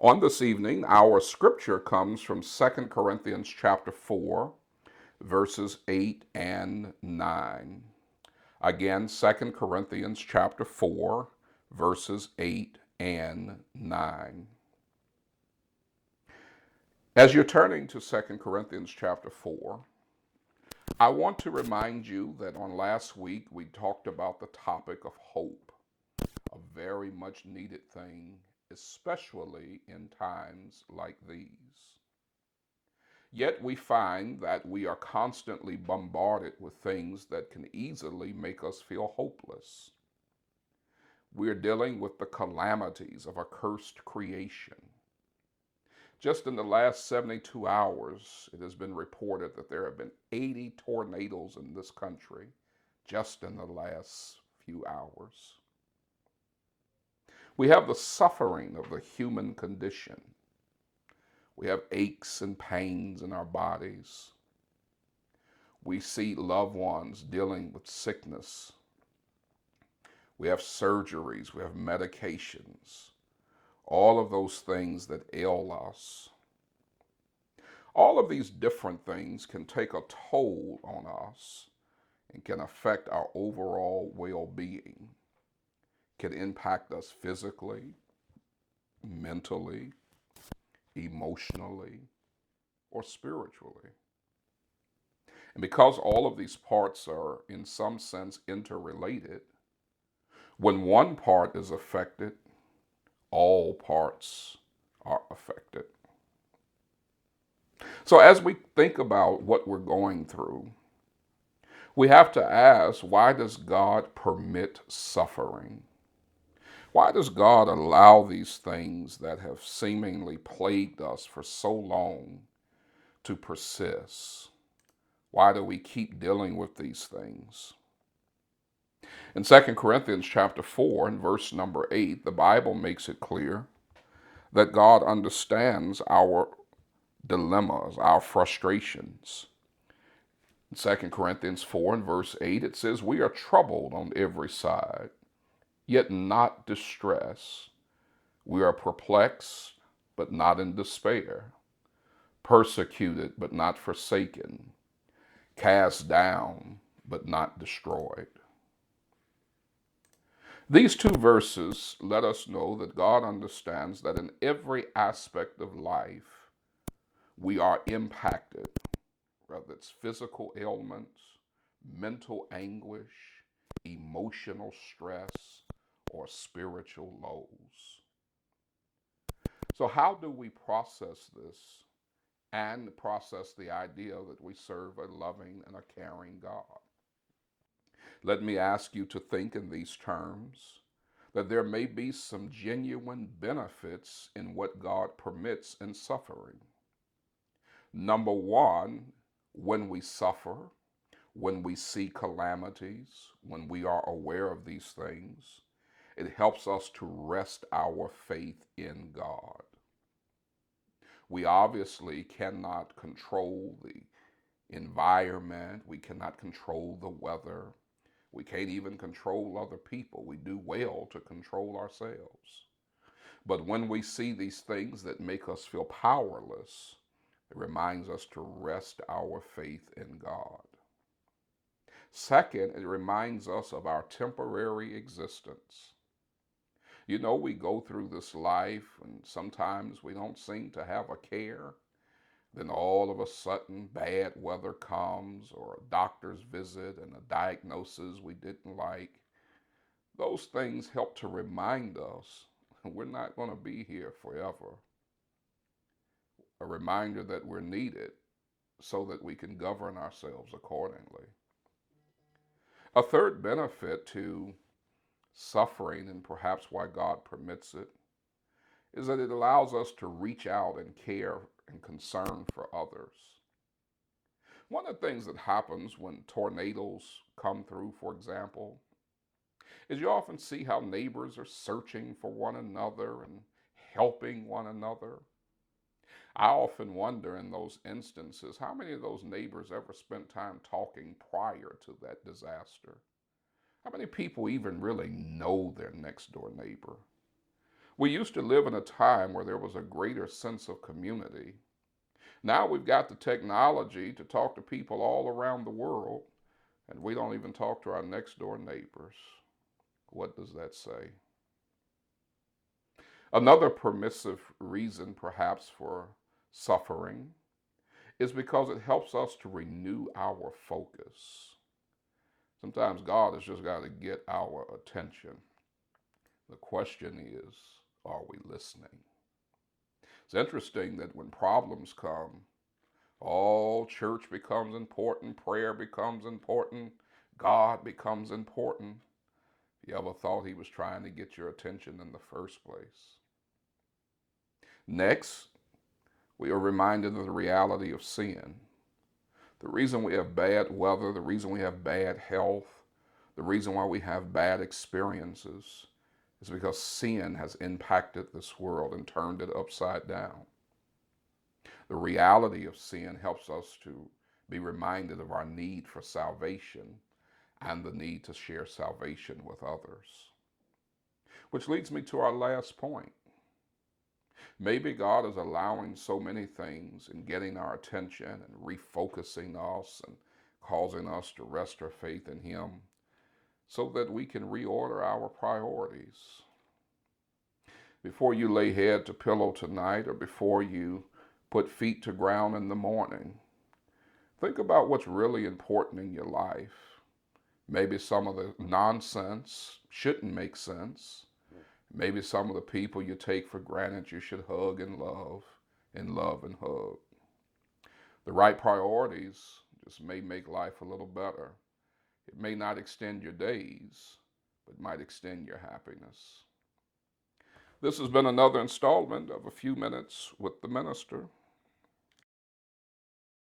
On this evening, our scripture comes from 2 Corinthians chapter 4, verses 8 and 9. Again, 2 Corinthians chapter 4, verses 8 and 9. As you're turning to 2 Corinthians chapter 4, I want to remind you that on last week we talked about the topic of hope, a very much needed thing, especially in times like these. Yet we find that we are constantly bombarded with things that can easily make us feel hopeless. We're dealing with the calamities of a cursed creation. Just in the last 72 hours, it has been reported that there have been 80 tornadoes in this country just in the last few hours. We have the suffering of the human condition. We have aches and pains in our bodies. We see loved ones dealing with sickness. We have surgeries, we have medications, all of those things that ail us. All of these different things can take a toll on us and can affect our overall well-being, can impact us physically, mentally, emotionally, or spiritually. And because all of these parts are in some sense interrelated, when one part is affected, all parts are affected. So as we think about what we're going through, we have to ask, why does God permit suffering? Why does God allow these things that have seemingly plagued us for so long to persist? Why do we keep dealing with these things? In 2 Corinthians chapter 4 and verse number 8, the Bible makes it clear that God understands our dilemmas, our frustrations. In 2 Corinthians 4 and verse 8, it says, "We are troubled on every side, yet not distressed. We are perplexed, but not in despair. Persecuted, but not forsaken. Cast down, but not destroyed." These two verses let us know that God understands that in every aspect of life, we are impacted, whether it's physical ailments, mental anguish, emotional stress, or spiritual lows. So, how do we process this and process the idea that we serve a loving and a caring God? Let me ask you to think in these terms, that there may be some genuine benefits in what God permits in suffering. Number one, when we suffer, when we see calamities, when we are aware of these things, it helps us to rest our faith in God. We obviously cannot control the environment, we cannot control the weather, we can't even control other people. We do well to control ourselves. But when we see these things that make us feel powerless, it reminds us to rest our faith in God. Second, it reminds us of our temporary existence. You know, we go through this life and sometimes we don't seem to have a care. Then all of a sudden, bad weather comes, or a doctor's visit and a diagnosis we didn't like. Those things help to remind us we're not going to be here forever. A reminder that we're needed so that we can govern ourselves accordingly. A third benefit to suffering, and perhaps why God permits it, is that it allows us to reach out and care and concern for others. One of the things that happens when tornadoes come through, for example, is you often see how neighbors are searching for one another and helping one another. I often wonder in those instances how many of those neighbors ever spent time talking prior to that disaster. How many people even really know their next door neighbor? We used to live in a time where there was a greater sense of community. Now we've got the technology to talk to people all around the world, and we don't even talk to our next door neighbors. What does that say? Another permissive reason, perhaps, for suffering is because it helps us to renew our focus. Sometimes God has just got to get our attention. The question is, are we listening? It's interesting that when problems come, all church becomes important, prayer becomes important, God becomes important. You ever thought he was trying to get your attention in the first place? Next, we are reminded of the reality of sin. The reason we have bad weather, the reason we have bad health, the reason why we have bad experiences is because sin has impacted this world and turned it upside down. The reality of sin helps us to be reminded of our need for salvation and the need to share salvation with others. Which leads me to our last point. Maybe God is allowing so many things and getting our attention and refocusing us and causing us to rest our faith in Him so that we can reorder our priorities. Before you lay head to pillow tonight or before you put feet to ground in the morning, think about what's really important in your life. Maybe some of the nonsense shouldn't make sense. Maybe some of the people you take for granted you should hug and love and hug. The right priorities just may make life a little better. It may not extend your days, but might extend your happiness. This has been another installment of A Few Minutes with the Minister.